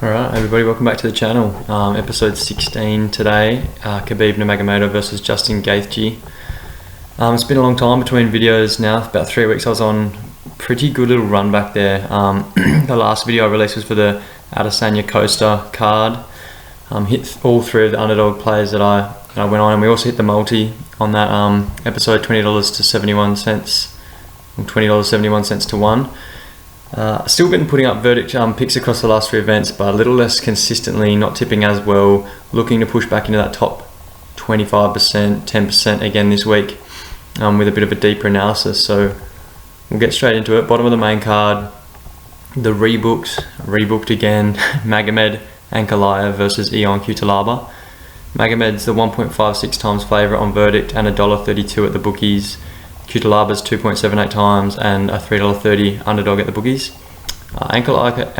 Alright everybody, welcome back to the channel. Episode 16 today, Khabib Nurmagomedov versus Justin Gaethje. It's been a long time between videos now, about 3 weeks. I was on pretty good little run back there. The last video I released was for the Adesanya Costa card. Hit all 3 of the underdog players that I went on, and we also hit the multi on that episode, $20 to 71 cents, $20.71 to 1. Still been putting up verdict picks across the last 3 events, but a little less consistently, not tipping as well. Looking to push back into that top 25%, 10% again this week with a bit of a deeper analysis. So we'll get straight into it. Bottom of the main card, the rebooked again, Magomed Ankalaev versus Ion Cutelaba. Magomed's the 1.56 times favourite on verdict and $1.32 at the bookies. Cutelaba's 2.78 times and a $3.30 underdog at the bookies. Ankalaev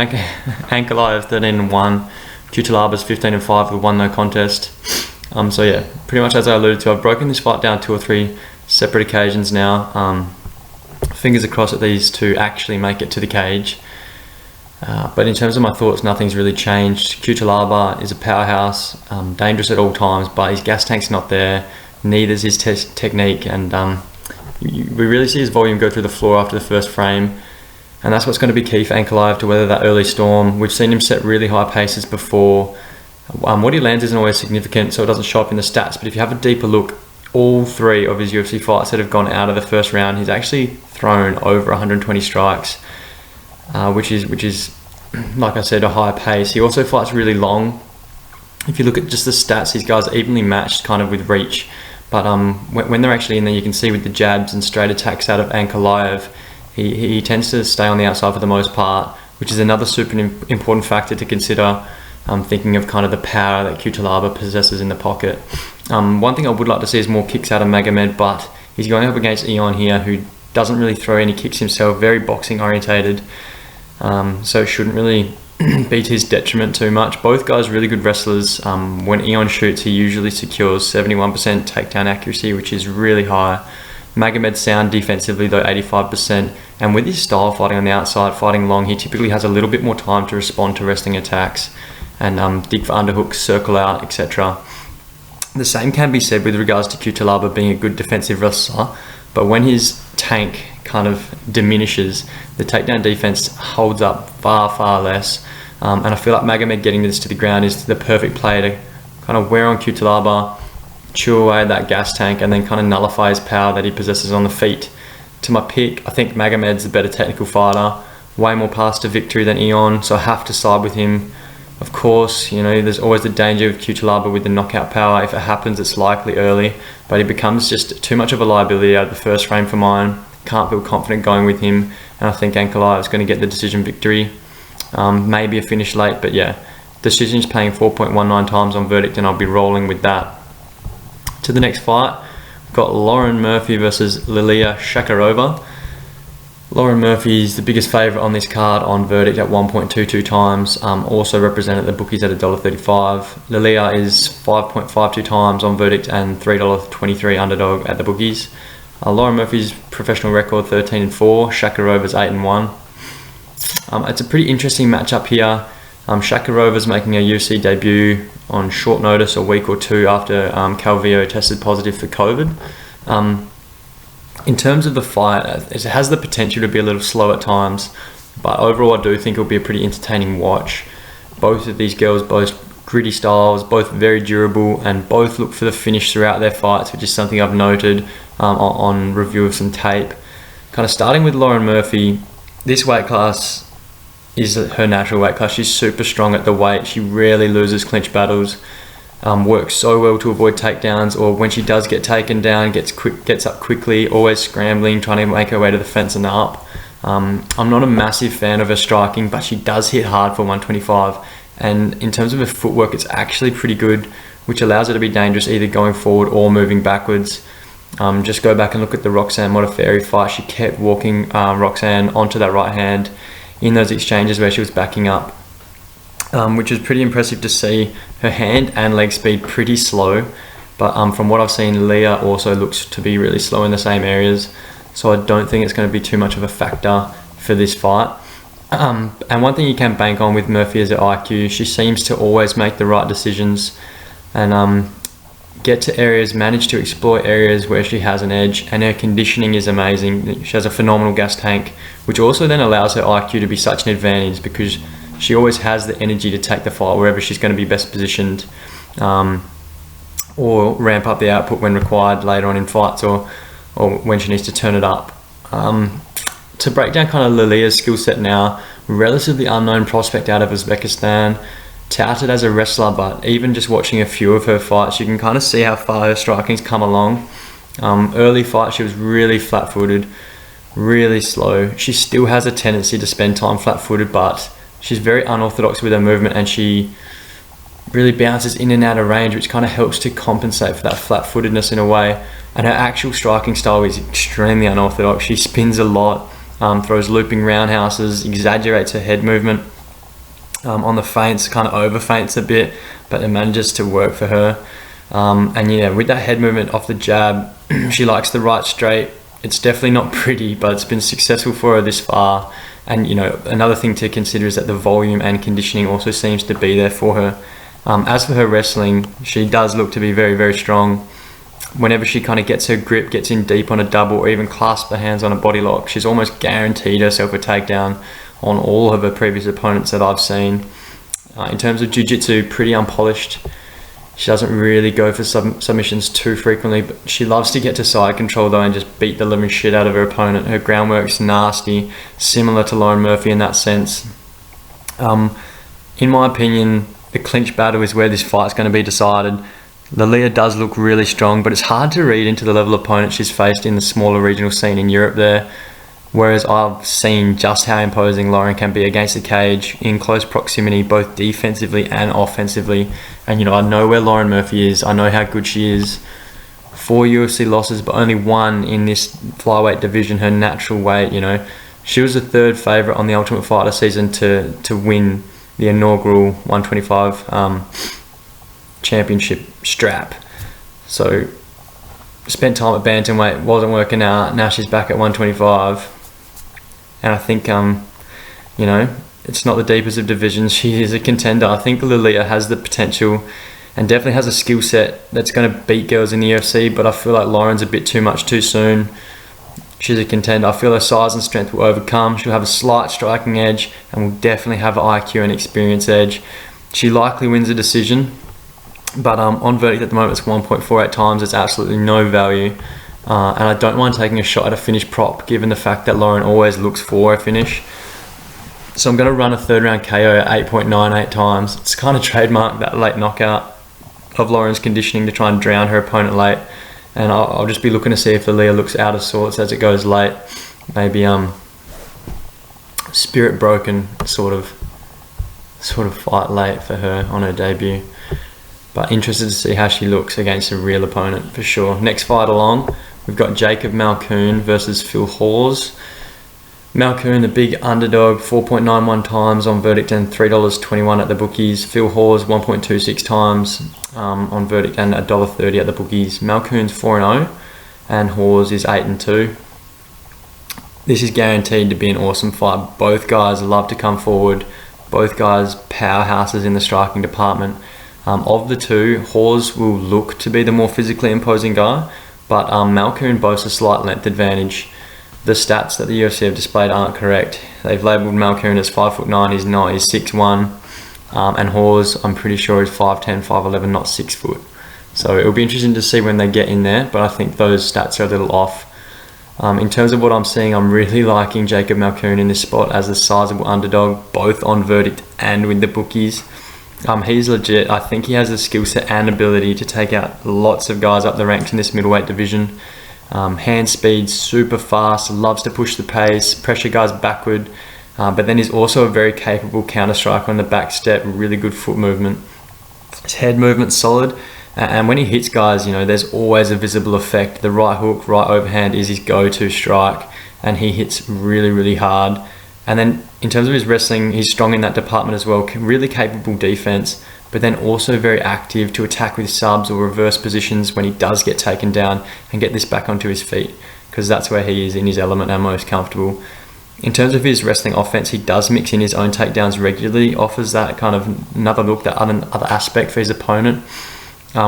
13-1, Cutelaba's 15-5 with 1 no contest. So yeah, pretty much as I alluded to, I've broken this fight down 2 or 3 separate occasions now. Fingers crossed that these two actually make it to the cage. But in terms of my thoughts, nothing's really changed. Cutelaba is a powerhouse, dangerous at all times, but his gas tank's not there. Neither's his technique, and we really see his volume go through the floor after the first frame, and that's what's going to be key for Ankalaev to weather that early storm. We've seen him set really high paces before. What he lands isn't always significant, so it doesn't show up in the stats, but if you have a deeper look, all 3 of his UFC fights that have gone out of the first round, he's actually thrown over 120 strikes, which is, like I said, a high pace. He also fights really long. If you look at just the stats, these guys are evenly matched kind of with reach. But when they're actually in there, you can see with the jabs and straight attacks out of Ankalaev, he tends to stay on the outside for the most part, which is another super important factor to consider, thinking of kind of the power that Cutelaba possesses in the pocket. One thing I would like to see is more kicks out of Magomed, but he's going up against Ion here, who doesn't really throw any kicks himself, very boxing orientated, so it shouldn't really be to his detriment too much. Both guys really good wrestlers. When Ion shoots, he usually secures 71% takedown accuracy, which is really high. Magomed's sound defensively though, 85%, and with his style fighting on the outside, fighting long, he typically has a little bit more time to respond to wrestling attacks and dig for underhooks, circle out, etc. The same can be said with regards to Cutelaba being a good defensive wrestler, but when his tank kind of diminishes, the takedown defense holds up far less, and I feel like Magomed getting this to the ground is the perfect play to kind of wear on Cutelaba, chew away that gas tank, and then kind of nullify his power that he possesses on the feet. To my pick, I think Magomed's the better technical fighter, way more paths to victory than Ion, so I have to side with him. Of course, you know, there's always the danger of Cutelaba with the knockout power. If it happens, it's likely early, but he becomes just too much of a liability out of the first frame for mine. Can't feel confident going with him, and I think Ankalaev is going to get the decision victory. Maybe a finish late, but yeah, decision's paying 4.19 times on verdict, and I'll be rolling with that. To the next fight, we've got Lauren Murphy versus Lilia Shakarova. Lauren Murphy is the biggest favourite on this card on verdict at 1.22 times, also represented the bookies at $1.35. Lilia is 5.52 times on verdict and $3.23 underdog at the bookies. Lauren Murphy's professional record 13-4, Shakarova's 8-1. It's a pretty interesting matchup here. Shakarova's making a UFC debut on short notice, a week or 2 after Calvillo tested positive for COVID. In terms of the fight, it has the potential to be a little slow at times, but overall I do think it'll be a pretty entertaining watch. Both of these girls boast gritty styles, both very durable, and both look for the finish throughout their fights, which is something I've noted on review of some tape. Kind of starting with Lauren Murphy, this weight class is her natural weight class. She's super strong at the weight. She rarely loses clinch battles, works so well to avoid takedowns, or when she does get taken down, gets up quickly, always scrambling, trying to make her way to the fence and up. I'm not a massive fan of her striking, but she does hit hard for 125, and in terms of her footwork, it's actually pretty good, which allows her to be dangerous either going forward or moving backwards. Just go back and look at the Roxanne Modafferi fight. She kept walking Roxanne onto that right hand in those exchanges where she was backing up, which is pretty impressive to see. Her hand and leg speed pretty slow, but from what I've seen, Leah also looks to be really slow in the same areas, so I don't think it's going to be too much of a factor for this fight. And one thing you can bank on with Murphy is her IQ. She seems to always make the right decisions and get to areas, manage to exploit areas where she has an edge, and her conditioning is amazing. She has a phenomenal gas tank, which also then allows her IQ to be such an advantage because she always has the energy to take the fight wherever she's going to be best positioned, or ramp up the output when required later on in fights, or when she needs to turn it up. To break down kind of Lilia's skill set now, relatively unknown prospect out of Uzbekistan, touted as a wrestler, but even just watching a few of her fights, you can kind of see how far her striking's come along. Early fight, she was really flat-footed, really slow. She still has a tendency to spend time flat-footed, but she's very unorthodox with her movement, and she really bounces in and out of range, which kind of helps to compensate for that flat-footedness in a way. And her actual striking style is extremely unorthodox. She spins a lot, throws looping roundhouses, exaggerates her head movement on the feints, kind of over feints a bit, but it manages to work for her. And yeah, with that head movement off the jab, she likes the right straight. It's definitely not pretty, but it's been successful for her this far. And you know, another thing to consider is that the volume and conditioning also seems to be there for her. As for her wrestling, she does look to be very, very strong. Whenever she kind of gets her grip, gets in deep on a double, or even clasps her hands on a body lock, she's almost guaranteed herself a takedown on all of her previous opponents that I've seen. In terms of jiu-jitsu, pretty unpolished. She doesn't really go for submissions too frequently, but she loves to get to side control though and just beat the living shit out of her opponent. Her groundwork's nasty, similar to Lauren Murphy in that sense. In my opinion, the clinch battle is where this fight's going to be decided. Lilia does look really strong, but it's hard to read into the level of opponent she's faced in the smaller regional scene in Europe there. Whereas I've seen just how imposing Lauren can be against the cage in close proximity, both defensively and offensively. And you know, I know where Lauren Murphy is. I know how good she is. 4 UFC losses, but only 1 in this flyweight division, her natural weight. You know, she was the 3rd favourite on the Ultimate Fighter season to win the inaugural 125 championship strap. So spent time at bantamweight, wasn't working out. Now she's back at 125, and I think you know, it's not the deepest of divisions. She is a contender. I think Lilia has the potential and definitely has a skill set that's going to beat girls in the UFC, but I feel like Lauren's a bit too much too soon. She's a contender. I feel her size and strength will overcome. She'll have a slight striking edge and will definitely have an IQ and experience edge. She likely wins a decision, but on verdict at the moment it's 1.48 times. It's absolutely no value, and I don't mind taking a shot at a finish prop given the fact that Lauren always looks for a finish. So I'm going to run a 3rd round KO at 8.98 times. It's kind of trademarked that late knockout of Lauren's conditioning to try and drown her opponent late, and I'll just be looking to see if Lilia looks out of sorts as it goes late. Maybe spirit broken sort of fight late for her on her debut. But interested to see how she looks against a real opponent for sure. Next fight along, we've got Jacob Malkoun versus Phil Hawes. Malkoun, the big underdog, 4.91 times on verdict and $3.21 at the bookies. Phil Hawes, 1.26 times on verdict and $1.30 at the bookies. Malkoun's 4-0 and Hawes is 8-2. This is guaranteed to be an awesome fight. Both guys love to come forward. Both guys powerhouses in the striking department. Of the two, Hawes will look to be the more physically imposing guy, but Malkoun boasts a slight length advantage. The stats that the UFC have displayed aren't correct. They've labelled Malkoun as 5'9", he's not, he's 6'1", and Hawes, I'm pretty sure, is 5'10", 5'11", not 6 foot. So it'll be interesting to see when they get in there, but I think those stats are a little off. In terms of what I'm seeing, I'm really liking Jacob Malkoun in this spot as a sizable underdog, both on verdict and with the bookies. He's legit. I think he has the skill set and ability to take out lots of guys up the ranks in this middleweight division. Hand speed, super fast, loves to push the pace, pressure guys backward, but then he's also a very capable counter striker on the back step, really good foot movement. His head movement's solid, and when he hits guys, you know, there's always a visible effect. The right hook, right overhand is his go-to strike, and he hits really, really hard. And then in terms of his wrestling, he's strong in that department as well, really capable defense, but then also very active to attack with subs or reverse positions when he does get taken down and get this back onto his feet, because that's where he is in his element and most comfortable. In terms of his wrestling offense, he does mix in his own takedowns regularly, offers that kind of another look, that other aspect for his opponent,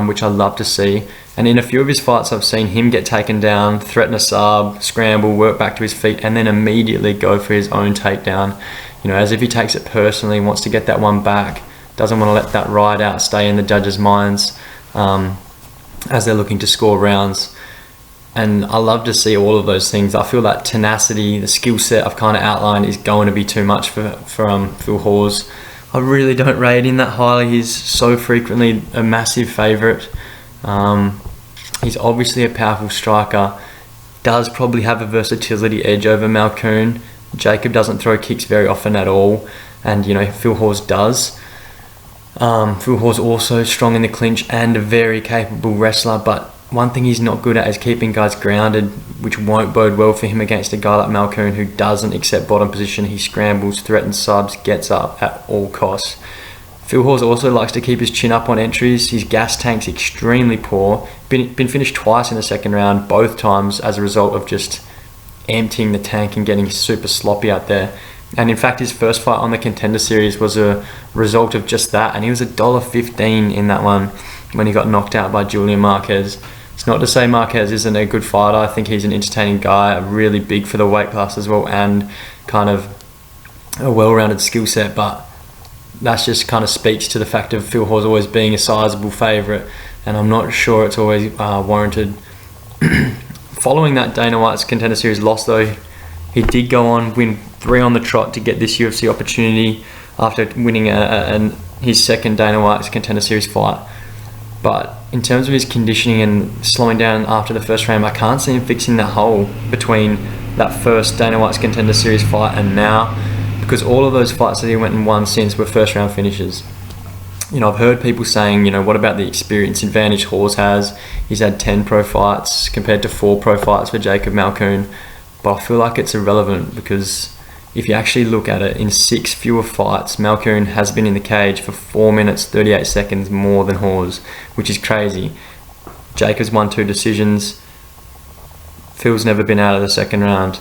which I love to see. And in a few of his fights, I've seen him get taken down, threaten a sub, scramble, work back to his feet, and then immediately go for his own takedown. You know, as if he takes it personally, wants to get that one back, doesn't want to let that ride out stay in the judges' minds as they're looking to score rounds. And I love to see all of those things. I feel that tenacity, the skill set I've kind of outlined is going to be too much for Phil Hawes. I really don't rate him that highly. He's so frequently a massive favourite. He's obviously a powerful striker. Does probably have a versatility edge over Malkoun. Jacob doesn't throw kicks very often at all. And, you know, Phil Hawes does. Phil Hawes also strong in the clinch and a very capable wrestler, but one thing he's not good at is keeping guys grounded, which won't bode well for him against a guy like Malkoun who doesn't accept bottom position. He scrambles, threatens subs, gets up at all costs. Phil Hawes also likes to keep his chin up on entries. His gas tank's extremely poor. Been finished twice in the second round, both times as a result of just emptying the tank and getting super sloppy out there. And in fact, his first fight on the Contender Series was a result of just that. And he was $1.15 in that one when he got knocked out by Julian Marquez. It's not to say Marquez isn't a good fighter. I think he's an entertaining guy, really big for the weight class as well, and kind of a well-rounded skill set. But that just kind of speaks to the fact of Phil Hawes always being a sizable favourite. And I'm not sure it's always warranted. Following that Dana White's Contender Series loss, though, he did go on, win 3 on the trot to get this UFC opportunity after winning his second Dana White's Contender Series fight. But in terms of his conditioning and slowing down after the first round, I can't see him fixing that hole between that first Dana White's Contender Series fight and now, because all of those fights that he went and won since were first round finishes. You know, I've heard people saying, you know, what about the experience advantage Hawes has? He's had 10 pro fights compared to 4 pro fights for Jacob Malkoun. But I feel like it's irrelevant, because if you actually look at it, in 6 fewer fights, Malkoun has been in the cage for 4 minutes 38 seconds more than Hawes, which is crazy. Jacob's won 2 decisions. Phil's never been out of the second round,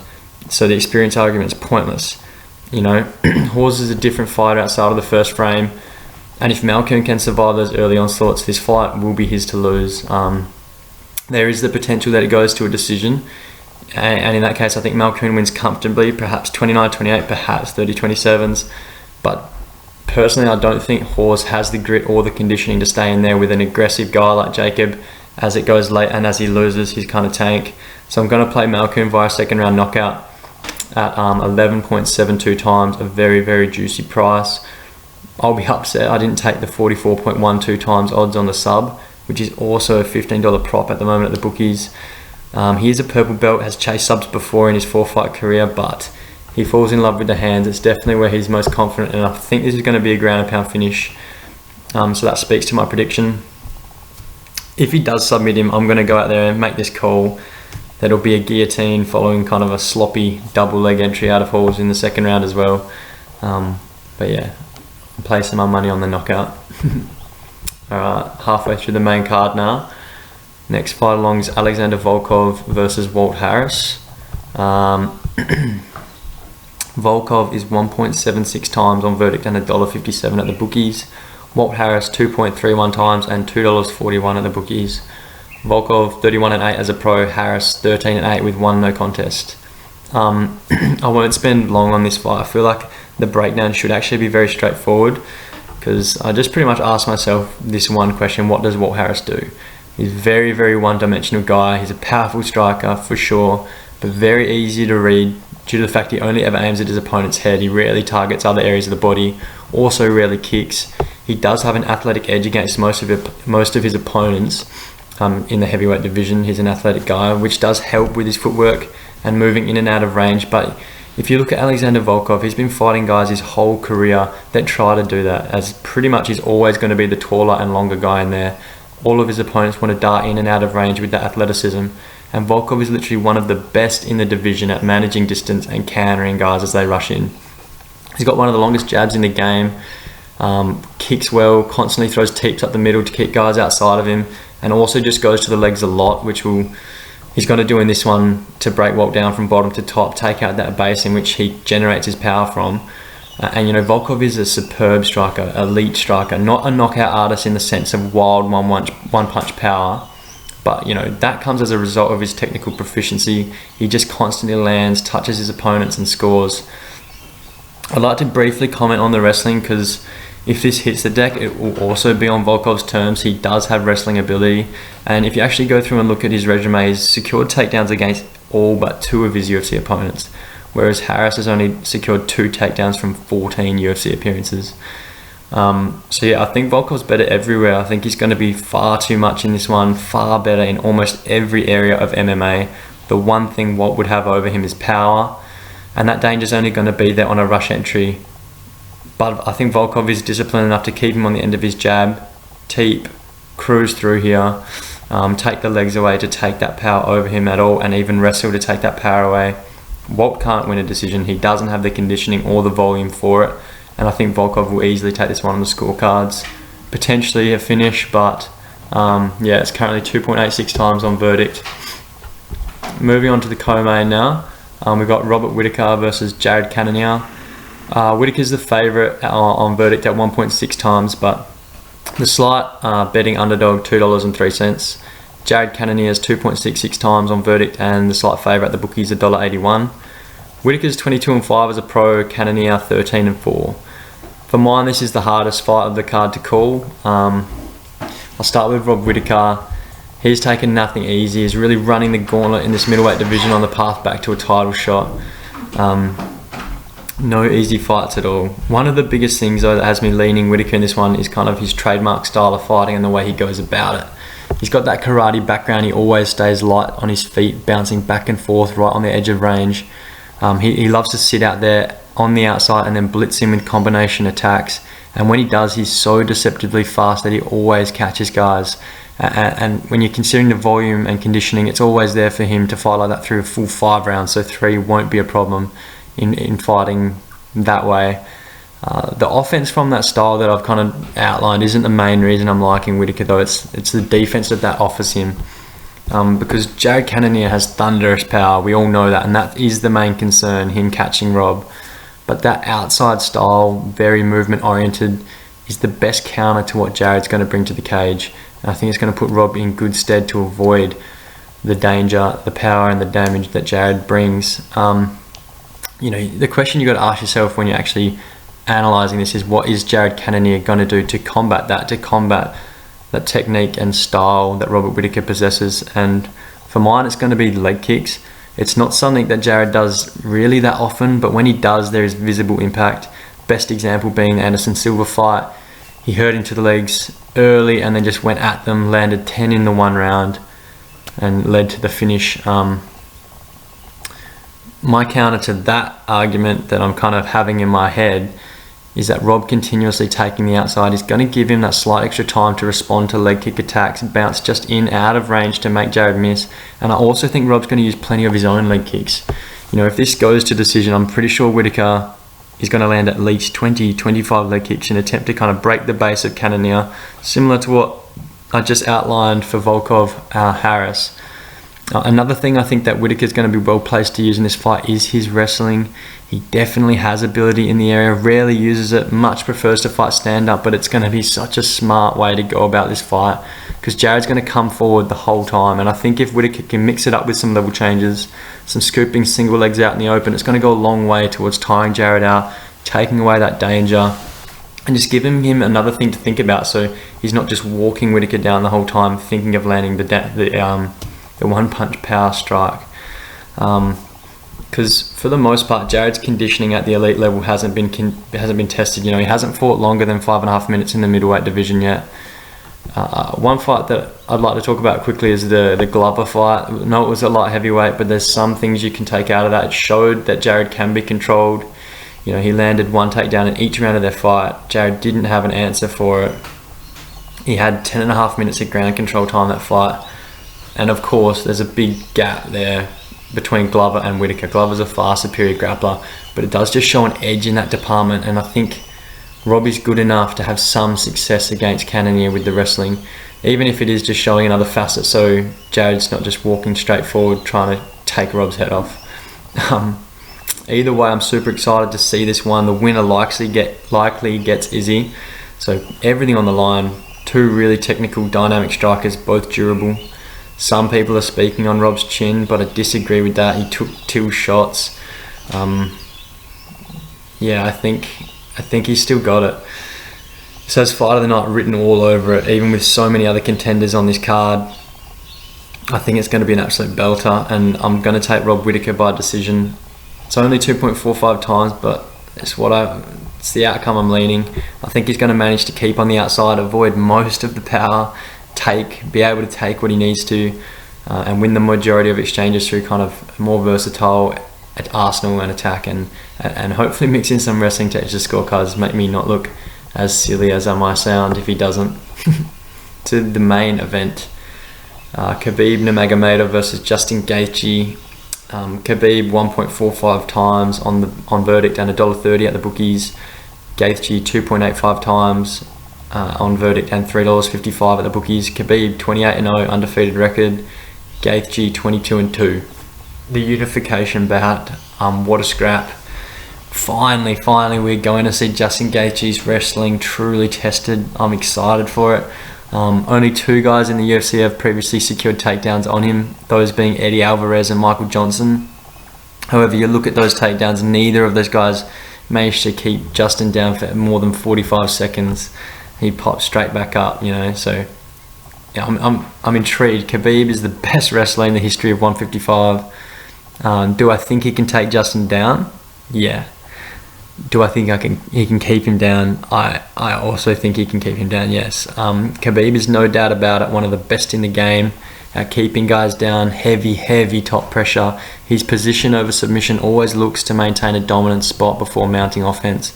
so the experience argument's pointless. You know, Hawes is a different fighter outside of the first frame, and if Malkoun can survive those early onslaughts, this fight will be his to lose. There is the potential that it goes to a decision. And in that case, I think Malkoun wins comfortably, perhaps 29-28, perhaps 30-27s. But personally, I don't think Hawes has the grit or the conditioning to stay in there with an aggressive guy like Jacob as it goes late and as he loses his kind of tank. So I'm going to play Malkoun via second round knockout at 11.72 times, a very, very juicy price. I'll be upset I didn't take the 44.12 times odds on the sub, which is also a $15 prop at the moment at the bookies. He is a purple belt, has chased subs before in his 4-fight career, but he falls in love with the hands. It's definitely where he's most confident, and I think this is going to be a ground and pound finish. So that speaks to my prediction. If he does submit him, I'm going to go out there and make this call. That'll be a guillotine following kind of a sloppy double leg entry out of Hawes in the second round as well. But yeah, I'm placing my money on the knockout. Alright, halfway through the main card now. Next fight along is Alexander Volkov versus Walt Harris. Volkov is 1.76 times on verdict and $1.57 at the bookies. Walt Harris 2.31 times and $2.41 at the bookies. Volkov 31-8 as a pro, Harris 13-8 with 1 no contest. I won't spend long on this fight. I feel like the breakdown should actually be very straightforward, because I just pretty much asked myself this one question: what does Walt Harris do? He's a very, very one-dimensional guy. He's a powerful striker for sure, but very easy to read due to the fact he only ever aims at his opponent's head. He rarely targets other areas of the body, also rarely kicks. He does have an athletic edge against most of his opponents in the heavyweight division. He's an athletic guy, which does help with his footwork and moving in and out of range. But if you look at Alexander Volkov, he's been fighting guys his whole career that try to do that, as pretty much he's always going to be the taller and longer guy in there. All of his opponents want to dart in and out of range with that athleticism, and Volkov is literally one of the best in the division at managing distance and countering guys as they rush in. He's got one of the longest jabs in the game, kicks well, constantly throws teeps up the middle to keep guys outside of him, and also just goes to the legs a lot, which will he's got to do in this one to break Walt down from bottom to top, take out that base in which he generates his power from. And you know, Volkov is a superb striker, elite striker, not a knockout artist in the sense of wild one punch power, but you know, that comes as a result of his technical proficiency. He just constantly lands, touches his opponents and scores. I'd like to briefly comment on the wrestling, because if this hits the deck, it will also be on Volkov's terms. He does have wrestling ability, and if you actually go through and look at his resume, he's secured takedowns against all but 2 of his UFC opponents, whereas Harris has only secured 2 takedowns from 14 UFC appearances. So yeah, I think Volkov's better everywhere. I think he's going to be far too much in this one, far better in almost every area of MMA. The one thing Walt would have over him is power, and that danger's only going to be there on a rush entry. But I think Volkov is disciplined enough to keep him on the end of his jab, teep, cruise through here, take the legs away to take that power over him at all, and even wrestle to take that power away. Walt can't win a decision. He doesn't have the conditioning or the volume for it, and I think Volkov will easily take this one on the scorecards. Potentially a finish, but yeah, it's currently 2.86 times on verdict. Moving on to the co-main now, we've got Robert Whittaker versus Jared Cannonier. Whittaker's the favourite on verdict at 1.6 times, but the slight betting underdog $2.03. Jared Cannonier's 2.66 times on verdict, and the slight favourite at the bookies $1.81. Whittaker's 22-5 as a pro, Cannonier 13-4. For mine, this is the hardest fight of the card to call. I'll start with Rob Whittaker. He's taken nothing easy. He's really running the gauntlet in this middleweight division on the path back to a title shot. No easy fights at all. One of the biggest things though that has me leaning Whittaker in this one is kind of his trademark style of fighting and the way he goes about it. He's got that karate background. He always stays light on his feet, bouncing back and forth right on the edge of range. He loves to sit out there on the outside and then blitz him with combination attacks. And when he does, he's so deceptively fast that he always catches guys. And when you're considering the volume and conditioning, it's always there for him to fight like that through a full 5 rounds. So 3 won't be a problem in fighting that way. The offense from that style that I've kind of outlined isn't the main reason I'm liking Whittaker though. It's the defense that offers him. Because Jared Cannonier has thunderous power, we all know that, and that is the main concern, him catching Rob. But that outside style, very movement oriented, is the best counter to what Jared's going to bring to the cage. And I think it's going to put Rob in good stead to avoid the danger, the power and the damage that Jared brings. You know, the question you got to ask yourself when you're actually analysing this is, what is Jared Cannonier going to do to combat that, that technique and style that Robert Whittaker possesses? And for mine, it's going to be leg kicks. It's not something that Jared does really that often, but when he does, there is visible impact. Best example being the Anderson Silva fight. He hurt into the legs early and then just went at them, landed 10 in the 1 round and led to the finish. My counter to that argument that I'm kind of having in my head is that Rob continuously taking the outside is going to give him that slight extra time to respond to leg kick attacks, bounce just in, out of range to make Jared miss. And I also think Rob's going to use plenty of his own leg kicks. You know, if this goes to decision, I'm pretty sure Whittaker is going to land at least 20-25 leg kicks in an attempt to kind of break the base of Cannonier, similar to what I just outlined for Volkov Harris. Another thing I think that Whittaker's going to be well placed to use in this fight is his wrestling. He definitely has ability in the area, rarely uses it, much prefers to fight stand up, but it's going to be such a smart way to go about this fight because Jared's going to come forward the whole time. And I think if Whittaker can mix it up with some level changes, some scooping single legs out in the open, it's going to go a long way towards tiring Jared out, taking away that danger, and just giving him another thing to think about, so he's not just walking Whittaker down the whole time thinking of landing the one punch power strike. Because for the most part, Jared's conditioning at the elite level hasn't been tested. You know, he hasn't fought longer than 5.5 minutes in the middleweight division yet. One fight that I'd like to talk about quickly is the Glover fight. No, it was a light heavyweight, but there's some things you can take out of that. It showed that Jared can be controlled. You know, he landed 1 takedown in each round of their fight. Jared didn't have an answer for it. He had 10.5 minutes of ground control time that fight. And of course, there's a big gap there between Glover and Whittaker. Glover's a far superior grappler, but it does just show an edge in that department. And I think Robbie's good enough to have some success against Cannonier with the wrestling. even if it is just showing another facet, so Jared's not just walking straight forward trying to take Rob's head off. Either way, I'm super excited to see this one. The winner likely gets Izzy. So everything on the line. Two really technical, dynamic strikers, both durable. Some people are speaking on Rob's chin, but I disagree with that. He took 2 shots. Yeah, I think he's still got it. So it's fight of the night written all over it, even with so many other contenders on this card. I think it's going to be an absolute belter, and I'm going to take Rob Whittaker by decision. It's only 2.45 times, but it's the outcome I'm leaning. I think he's going to manage to keep on the outside, avoid most of the power, be able to take what he needs to, and win the majority of exchanges through kind of more versatile arsenal and attack, and hopefully mix in some wrestling to edge the scorecards, make me not look as silly as I might sound if he doesn't. To the main event, Khabib Nurmagomedov versus Justin Gaethje. Khabib 1.45 times on verdict and $1.30 at the bookies. Gaethje 2.85 times on verdict and $3.55 at the bookies. Khabib 28-0 undefeated record. Gaethje 22-2. The unification bout. What a scrap! Finally, we're going to see Justin Gaethje's wrestling truly tested. I'm excited for it. Only 2 guys in the UFC have previously secured takedowns on him, those being Eddie Alvarez and Michael Johnson. However, you look at those takedowns, neither of those guys managed to keep Justin down for more than 45 seconds. He popped straight back up, so yeah, I'm intrigued. Khabib is the best wrestler in the history of 155. Do I think he can take Justin down? Yeah. Do I think he can keep him down? I also think he can keep him down, yes. Khabib is no doubt about it, one of the best in the game at keeping guys down, heavy top pressure. His position over submission always looks to maintain a dominant spot before mounting offense,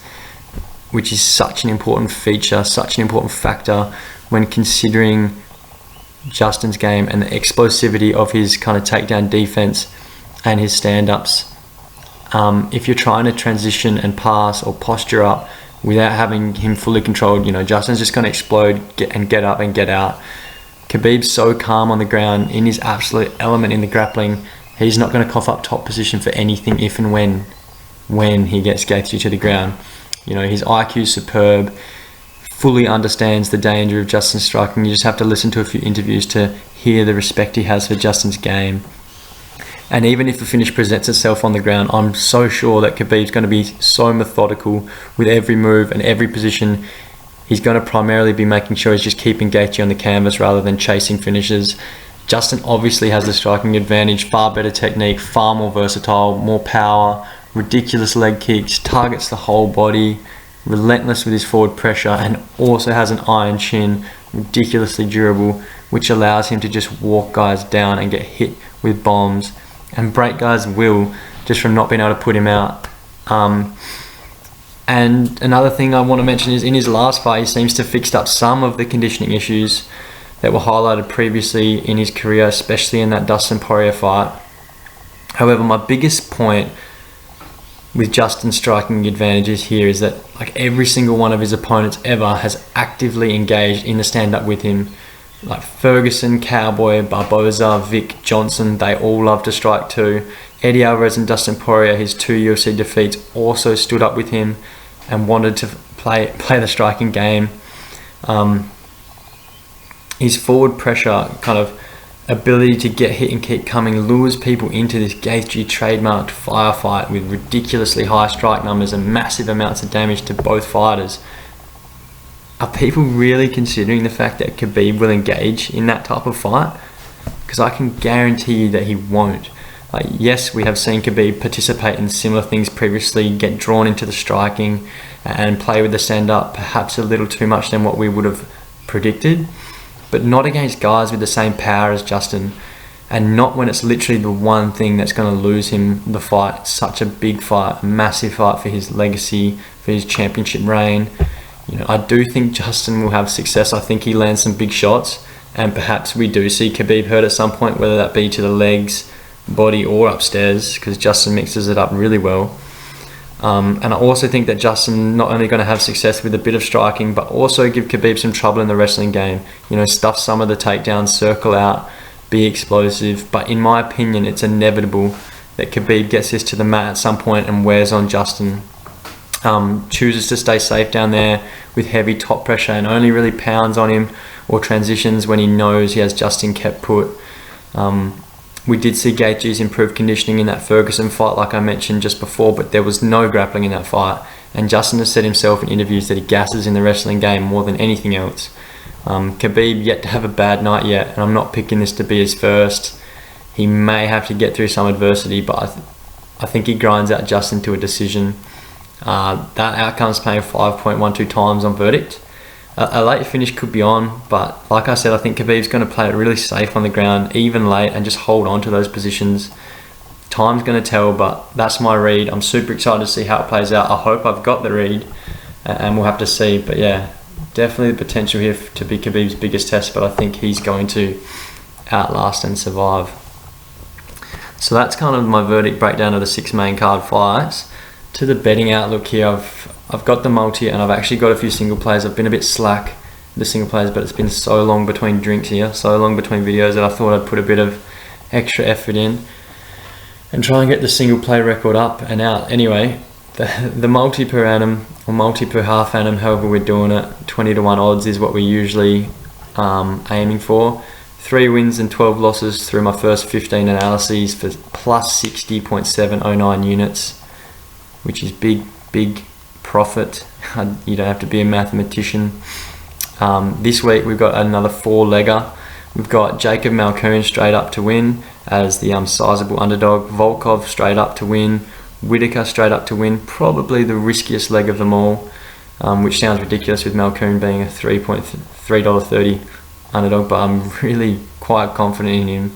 which is such an important feature, such an important factor when considering Justin's game and the explosivity of his kind of takedown defense and his stand-ups. If you're trying to transition and pass or posture up without having him fully controlled, Justin's just going to explode, get up and get out. Khabib's so calm on the ground, in his absolute element in the grappling. He's not going to cough up top position for anything if and when he gets Gaethje to the ground. His IQ is superb, fully understands the danger of Justin's striking. You just have to listen to a few interviews to hear the respect he has for Justin's game. And even if the finish presents itself on the ground, I'm so sure that Khabib's going to be so methodical with every move and every position. He's going to primarily be making sure he's just keeping Gaethje on the canvas rather than chasing finishes. Justin obviously has the striking advantage, far better technique, far more versatile, more power, ridiculous leg kicks, targets the whole body, relentless with his forward pressure, and also has an iron chin, ridiculously durable, which allows him to just walk guys down and get hit with bombs and break guys' will just from not being able to put him out. And another thing I want to mention is in his last fight, he seems to have fixed up some of the conditioning issues that were highlighted previously in his career, especially in that Dustin Poirier fight. However, my biggest point with Justin's striking advantages here is that every single one of his opponents ever has actively engaged in the stand-up with him. Like Ferguson, Cowboy, Barboza, Vic, Johnson, they all love to strike too. Eddie Alvarez and Dustin Poirier, his 2 UFC defeats, also stood up with him and wanted to play the striking game. His forward pressure, kind of ability to get hit and keep coming, lures people into this Gaethje trademarked firefight with ridiculously high strike numbers and massive amounts of damage to both fighters. Are people really considering the fact that Khabib will engage in that type of fight? Because I can guarantee you that he won't. Yes, we have seen Khabib participate in similar things previously, get drawn into the striking and play with the stand-up perhaps a little too much than what we would have predicted, but not against guys with the same power as Justin, and not when it's literally the one thing that's going to lose him the fight. It's such a big fight, a massive fight for his legacy, for his championship reign. I do think Justin will have success. I think he lands some big shots, and perhaps we do see Khabib hurt at some point, whether that be to the legs, body, or upstairs, because Justin mixes it up really well. And I also think that Justin not only going to have success with a bit of striking, but also give Khabib some trouble in the wrestling game. You know, stuff some of the takedowns, circle out, be explosive. But in my opinion, it's inevitable that Khabib gets this to the mat at some point and wears on Justin. Chooses to stay safe down there with heavy top pressure and only really pounds on him or transitions when he knows he has Justin kept put. We did see Gaethje's improved conditioning in that Ferguson fight, like I mentioned just before, but there was no grappling in that fight. And Justin has said himself in interviews that he gasses in the wrestling game more than anything else. Khabib yet to have a bad night yet, and I'm not picking this to be his first. He may have to get through some adversity, but I think he grinds out Justin to a decision. That outcome's paying 5.12 times on verdict. A late finish could be on, but like I said, I think Khabib's going to play it really safe on the ground, even late, and just hold on to those positions. Time's going to tell, but that's my read. I'm super excited to see how it plays out. I hope I've got the read, and we'll have to see. But yeah, definitely the potential here to be Khabib's biggest test, but I think he's going to outlast and survive. So that's kind of my verdict breakdown of the 6 main card fights. To the betting outlook here, I've got the multi and I've actually got a few single plays. I've been a bit slack with the single plays, but it's been so long between drinks here, so long between videos, that I thought I'd put a bit of extra effort in and try and get the single play record up and out. Anyway, the multi per annum or multi per half annum, however we're doing it, 20-1 odds is what we're usually aiming for. 3 wins and 12 losses through my first 15 analyses for plus 60.709 units, which is big profit. You don't have to be a mathematician. This week we've got another 4-legger. We've got Jacob Malkoun straight up to win as the sizable underdog. Volkov straight up to win. Whittaker straight up to win. Probably the riskiest leg of them all, which sounds ridiculous with Malkoun being a $3.30 underdog, but I'm really quite confident in him.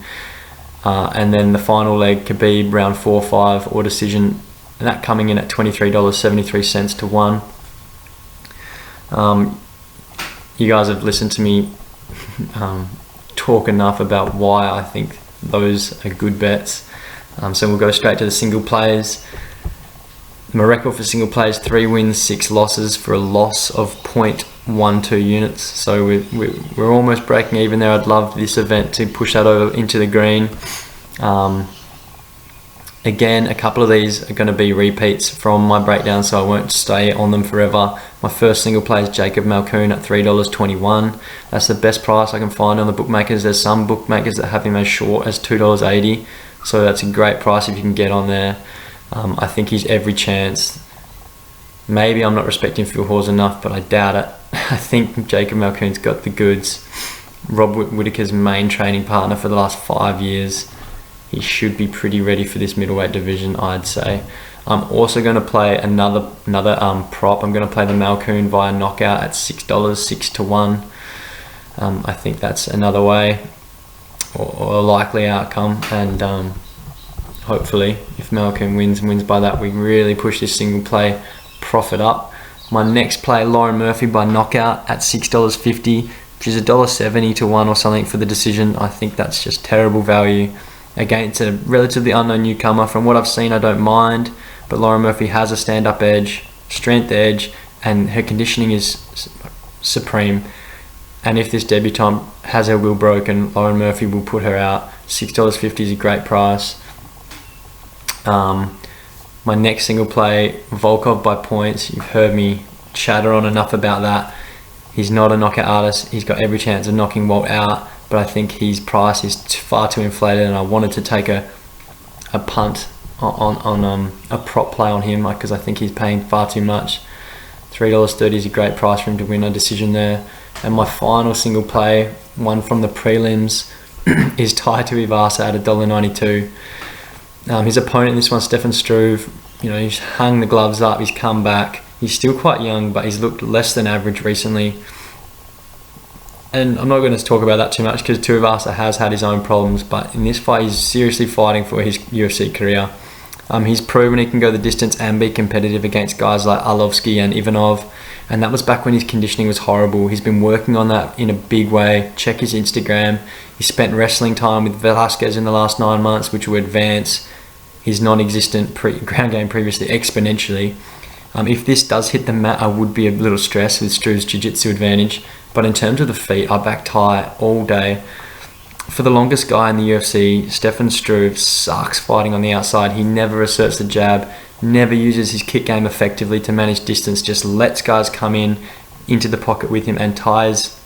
And then the final leg, Khabib round 4-5 or decision, and that coming in at $23.73 to 1. You guys have listened to me talk enough about why I think those are good bets. So we'll go straight to the single plays. My record for single plays: 3 wins, 6 losses for a loss of 0.12 units. So we're almost breaking even there. I'd love this event to push that over into the green. Again, a couple of these are going to be repeats from my breakdown, so I won't stay on them forever. My first single play is Jacob Malkoun at $3.21. That's the best price I can find on the bookmakers. There's some bookmakers that have him as short as $2.80, so that's a great price if you can get on there. I think he's every chance. Maybe I'm not respecting Phil Hawes enough, but I doubt it. I think Jacob Malkoun's got the goods. Rob Whittaker's main training partner for the last 5 years. He should be pretty ready for this middleweight division, I'd say. I'm also going to play another prop. I'm going to play the Malkoun via knockout at $6, 6 to 1. I think that's another way or a likely outcome. And hopefully, if Malkoun wins by that, we really push this single play profit up. My next play, Lauren Murphy by knockout at $6.50, which is $1.70 to 1 or something for the decision. I think that's just terrible value. Against a relatively unknown newcomer. From what I've seen, I don't mind, but Lauren Murphy has a stand-up edge, strength edge, and her conditioning is supreme. And if this debutante has her will broken, Lauren Murphy will put her out. $6.50 is a great price. My next single play, Volkov by points. You've heard me chatter on enough about that. He's not a knockout artist. He's got every chance of knocking Walt out, but I think his price is far too inflated, and I wanted to take a punt on a prop play on him because I think he's paying far too much. $3.30 is a great price for him to win a decision there. And my final single play, one from the prelims, is Tuivasa at $1.92. His opponent in this one, Stefan Struve, he's hung the gloves up, he's come back. He's still quite young, but he's looked less than average recently. And I'm not going to talk about that too much because Tuivasa has had his own problems, but in this fight he's seriously fighting for his UFC career. He's proven he can go the distance and be competitive against guys like Arlovsky and Ivanov, and that was back when his conditioning was horrible. He's been working on that in a big way. Check his Instagram. He spent wrestling time with Velasquez in the last 9 months, which will advance his non-existent ground game previously exponentially. If this does hit the mat, I would be a little stressed with Struve's jiu-jitsu advantage. But in terms of the feet, I back Tai all day. For the longest guy in the UFC, Stefan Struve sucks fighting on the outside. He never asserts the jab, never uses his kick game effectively to manage distance, just lets guys come into the pocket with him, and Tai's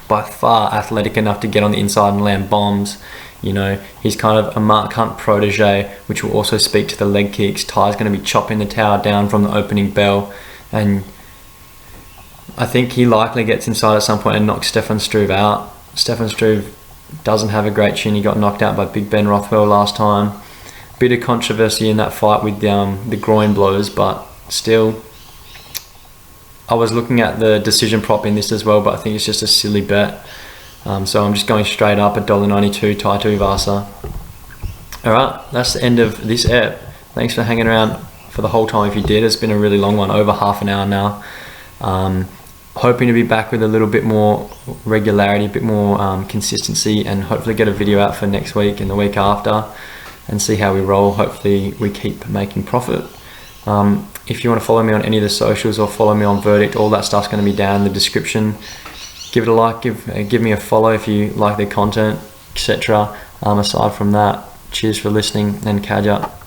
by far athletic enough to get on the inside and land bombs. You know, he's kind of a Mark Hunt protege, which will also speak to the leg kicks. Tai's going to be chopping the tower down from the opening bell, and I think he likely gets inside at some point and knocks Stefan Struve out. Stefan Struve doesn't have a great chin. He got knocked out by Big Ben Rothwell last time. Bit of controversy in that fight with the groin blows, but still, I was looking at the decision prop in this as well, but I think it's just a silly bet. So I'm just going straight up at $1.92 Tai Tuivasa. Alright, that's the end of this ep. Thanks for hanging around for the whole time if you did. It's been a really long one, over half an hour now. Hoping to be back with a little bit more regularity, a bit more consistency, and hopefully get a video out for next week and the week after and see how we roll. Hopefully we keep making profit. If you want to follow me on any of the socials or follow me on Verdict, all that stuff's going to be down in the description. Give it a like, give me a follow if you like the content, etc. Aside from that, cheers for listening and catch up.